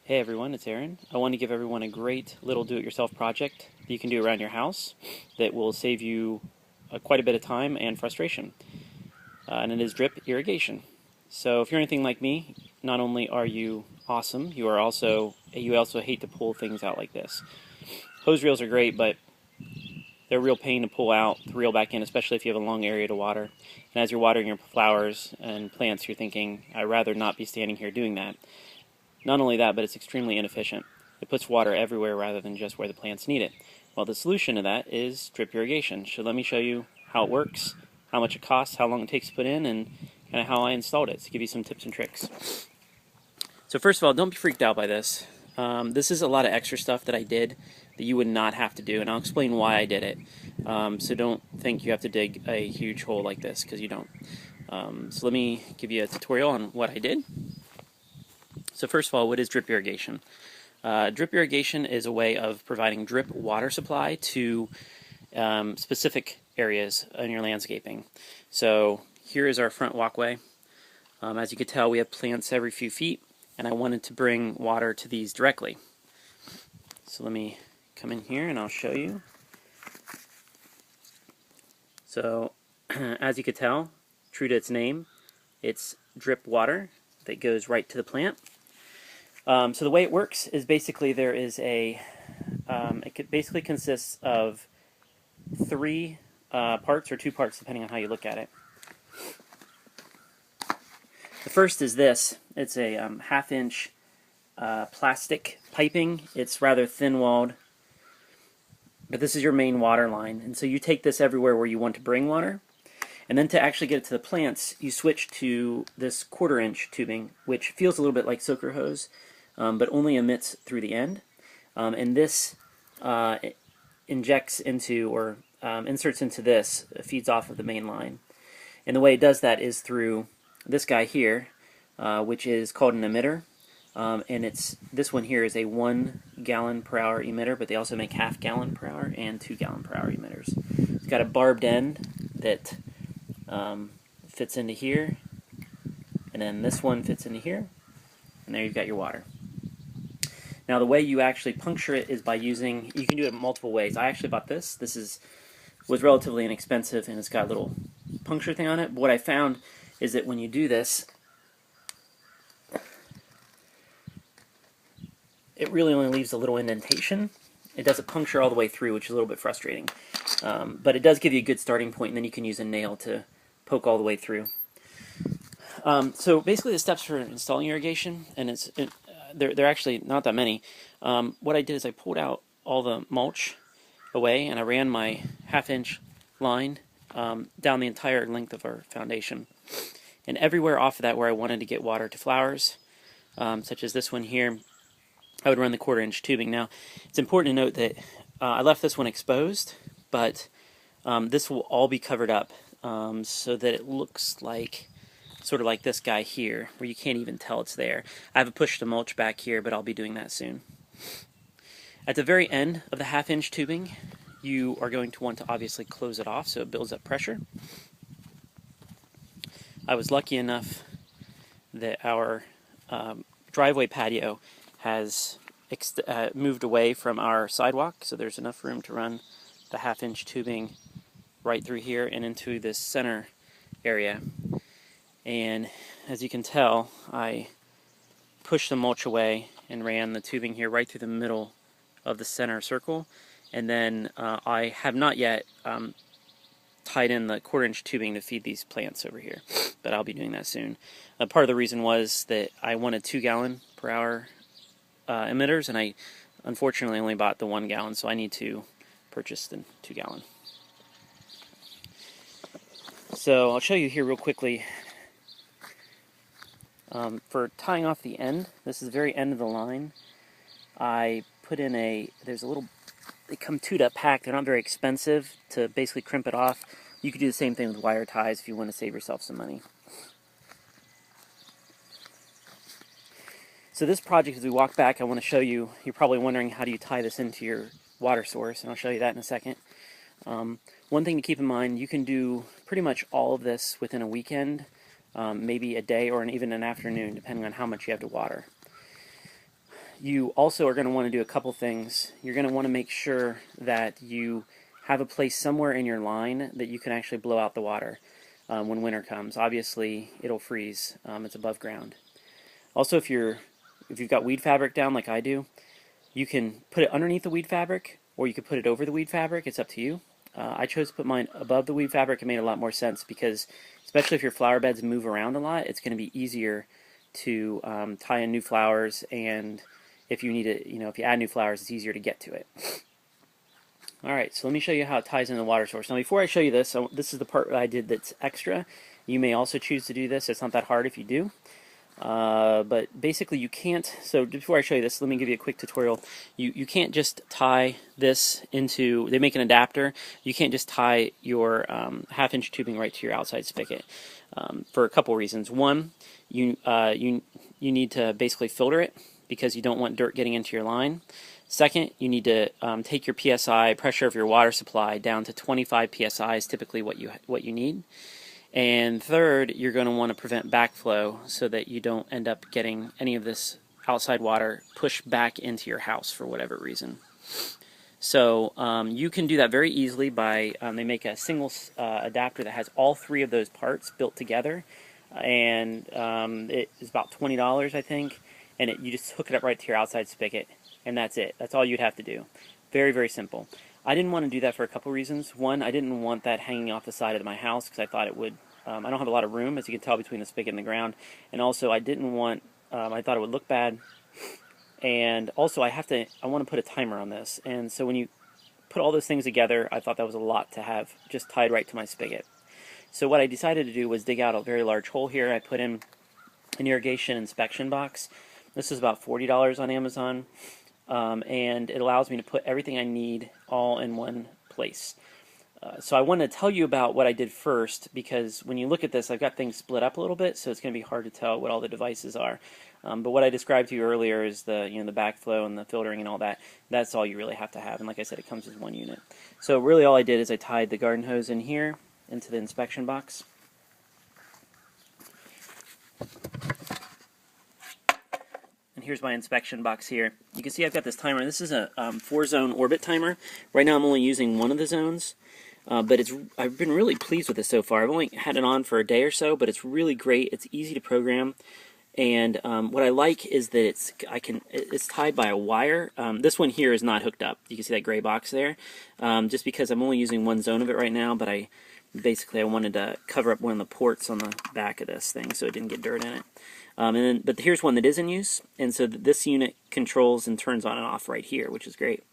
Hey everyone, it's Aaron. I want to give everyone a great little do-it-yourself project that you can do around your house that will save you quite a bit of time and frustration. And it is drip irrigation. So if you're anything like me, not only are you awesome, you also hate to pull things out like this. Hose reels are great, but they're a real pain to pull out, to reel back in, especially if you have a long area to water. And as you're watering your flowers and plants, you're thinking, I'd rather not be standing here doing that. Not only that, but it's extremely inefficient. It puts water everywhere rather than just where the plants need it. Well, the solution to that is drip irrigation. So let me show you how it works, how much it costs, how long it takes to put in, and kind of how I installed it to give you some tips and tricks. So first of all, don't be freaked out by this. This is a lot of extra stuff that I did that you would not have to do, and I'll explain why I did it. So don't think you have to dig a huge hole like this, because you don't. So let me give you a tutorial on what I did. So first of all, what is drip irrigation? Drip irrigation is a way of providing drip water supply to specific areas in your landscaping. So here is our front walkway. As you can tell, we have plants every few feet, and I wanted to bring water to these directly. So let me come in here and I'll show you. So as you can tell, true to its name, it's drip water that goes right to the plant. So the way it works is basically there is it basically consists of three parts or two parts depending on how you look at it. The first is this. It's a half-inch plastic piping. It's rather thin-walled, but this is your main water line. And so you take this everywhere where you want to bring water. And then to actually get it to the plants, you switch to this 1/4-inch tubing, which feels a little bit like soaker hose, but only emits through the end. And this injects into, or inserts into this, feeds off of the main line. And the way it does that is through this guy here, which is called an emitter. And this one here is a 1 gallon per hour emitter, but they also make 1/2 gallon per hour and 2 gallon per hour emitters. It's got a barbed end that fits into here, and then this one fits into here, and there you've got your water. Now the way you actually puncture it is by using, you can do it multiple ways. I actually bought this. This was relatively inexpensive, and it's got a little puncture thing on it. But what I found is that when you do this, it really only leaves a little indentation. It doesn't puncture all the way through, which is a little bit frustrating. But it does give you a good starting point, and then you can use a nail to poke all the way through. So basically the steps for installing irrigation, and they're actually not that many. What I did is I pulled out all the mulch away, and I ran my 1/2-inch line down the entire length of our foundation. And everywhere off of that where I wanted to get water to flowers, such as this one here, I would run the 1/4-inch tubing. Now, it's important to note that I left this one exposed, but this will all be covered up so that it looks like sort of like this guy here, where you can't even tell it's there. I haven't pushed the mulch back here, but I'll be doing that soon. At the very end of the 1/2-inch tubing, you are going to want to obviously close it off so it builds up pressure. I was lucky enough that our driveway patio has moved away from our sidewalk, so there's enough room to run the 1/2-inch tubing right through here and into this center area. And as you can tell, I pushed the mulch away and ran the tubing here right through the middle of the center circle. And then I have not yet tied in the 1/4-inch tubing to feed these plants over here, but I'll be doing that soon. Part of the reason was that I wanted 2 gallon per hour emitters, and I unfortunately only bought the 1 gallon, so I need to purchase the 2 gallon. So I'll show you here real quickly. For tying off the end, this is the very end of the line, I put in there's a little, they come 2-up pack, they're not very expensive to basically crimp it off. You could do the same thing with wire ties if you want to save yourself some money. So this project, as we walk back, I want to show you, you're probably wondering how do you tie this into your water source, and I'll show you that in a second. One thing to keep in mind, you can do pretty much all of this within a weekend. Maybe a day or even an afternoon, depending on how much you have to water. you also are going to want to do a couple things. You're going to want to make sure that you have a place somewhere in your line that you can actually blow out the water when winter comes. Obviously, it'll freeze. It's above ground. Also, if you've got weed fabric down like I do, you can put it underneath the weed fabric, or you could put it over the weed fabric. It's up to you. I chose to put mine above the weed fabric. It made a lot more sense because, especially if your flower beds move around a lot, it's going to be easier to tie in new flowers, and if you need to, if you add new flowers, it's easier to get to it. Alright, so let me show you how it ties in the water source. Now before I show you this, this is the part that I did that's extra. You may also choose to do this. It's not that hard if you do. But basically you can't, so before I show you this, let me give you a quick tutorial. You can't just tie this into, they make an adapter. You can't just tie your half-inch tubing right to your outside spigot for a couple reasons. One, you need to basically filter it because you don't want dirt getting into your line. Second, you need to take your PSI, pressure of your water supply, down to 25 PSI is typically what you need. And third, you're going to want to prevent backflow so that you don't end up getting any of this outside water pushed back into your house for whatever reason. So you can do that very easily by, they make a single adapter that has all three of those parts built together, and it is about $20, I think, and you just hook it up right to your outside spigot, and that's it. That's all you'd have to do. Very, very simple. I didn't want to do that for a couple reasons. One, I didn't want that hanging off the side of my house because I thought it would, I don't have a lot of room, as you can tell, between the spigot and the ground, and also I didn't want, I thought it would look bad, and also I want to put a timer on this, and so when you put all those things together, I thought that was a lot to have just tied right to my spigot. So what I decided to do was dig out a very large hole here. I put in an irrigation inspection box. This is about $40 on Amazon, and it allows me to put everything I need all in one place. So I want to tell you about what I did first, because when you look at this, I've got things split up a little bit, so it's going to be hard to tell what all the devices are. But what I described to you earlier is the the backflow and the filtering and all that. That's all you really have to have, and like I said, it comes with one unit. So really all I did is I tied the garden hose in here into the inspection box. And here's my inspection box here. You can see I've got this timer. This is a 4-zone orbit timer. Right now I'm only using one of the zones, but I've been really pleased with this so far. I've only had it on for a day or so, but it's really great. It's easy to program, and what I like is that it's tied by a wire. This one here is not hooked up. You can see that gray box there, just because I'm only using one zone of it right now, but I wanted to cover up one of the ports on the back of this thing so it didn't get dirt in it. But here's one that is in use, and so this unit controls and turns on and off right here, which is great.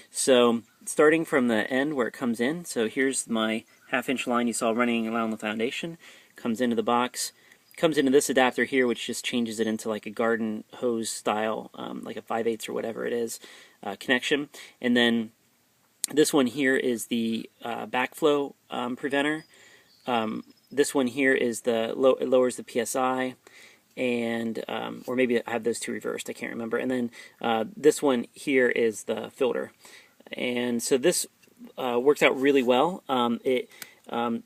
So starting from the end where it comes in, so here's my half-inch line you saw running around the foundation, comes into the box, comes into this adapter here, which just changes it into like a garden hose style, like a 5/8 or whatever it is, connection, and then this one here is the backflow preventer. This one here is it lowers the PSI, and or maybe I have those two reversed, I can't remember. And then this one here is the filter. And so this works out really well.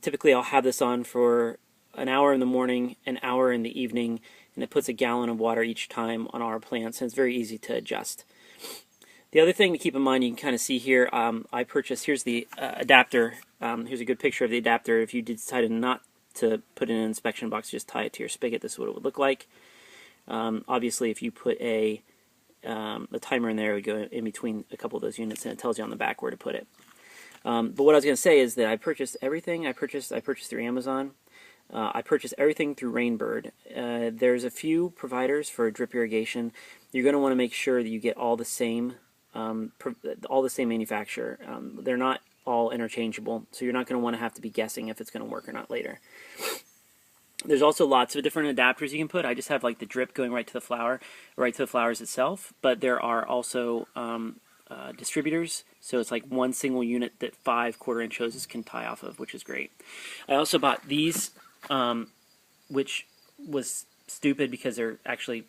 Typically I'll have this on for an hour in the morning, an hour in the evening, and it puts a gallon of water each time on our plants, and it's very easy to adjust. The other thing to keep in mind, you can kind of see here, I purchased, here's the adapter. Here's a good picture of the adapter. If you decided not to put in an inspection box, just tie it to your spigot, this is what it would look like. Obviously, if you put a timer in there, it would go in between a couple of those units, and it tells you on the back where to put it. But what I was going to say is that I purchased everything. I purchased through Amazon. I purchased everything through RainBird. There's a few providers for drip irrigation. You're going to want to make sure that you get all the same manufacturer. They're not all interchangeable, so you're not going to want to have to be guessing if it's going to work or not later. There's also lots of different adapters you can put. I just have like the drip going right to the flower, right to the flowers itself, but there are also distributors, so it's like one single unit that 5 1/4-inch hoses can tie off of, which is great. I also bought these, which was stupid because they're actually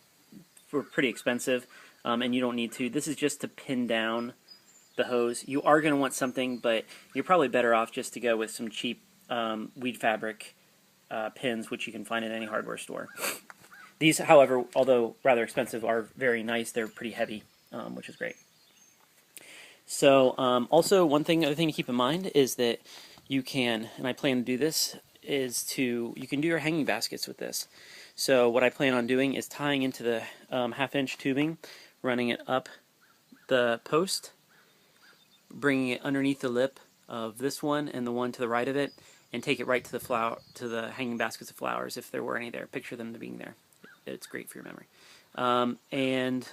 pretty expensive, and you don't need to. This is just to pin down the hose. You are going to want something, but you're probably better off just to go with some cheap weed fabric pins, which you can find at any hardware store. These, however, although rather expensive, are very nice. They're pretty heavy, which is great. So also other thing to keep in mind is that you can, and I plan to do this, you can do your hanging baskets with this. So what I plan on doing is tying into the half-inch tubing, running it up the post, bringing it underneath the lip of this one and the one to the right of it, and take it right to the hanging baskets of flowers, if there were any there. Picture them being there. It's great for your memory. And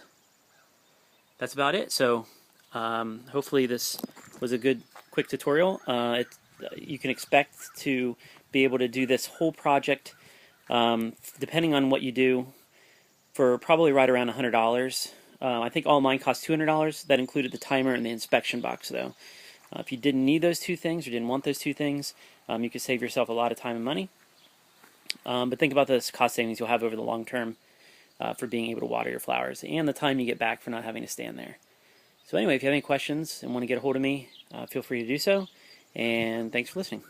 that's about it. So hopefully this was a good, quick tutorial. You can expect to be able to do this whole project, depending on what you do, for probably right around $100. I think all mine cost $200. That included the timer and the inspection box, though. If you didn't need those two things or didn't want those two things, you could save yourself a lot of time and money. But think about the cost savings you'll have over the long term for being able to water your flowers, and the time you get back for not having to stand there. So anyway, if you have any questions and want to get a hold of me, feel free to do so, and thanks for listening.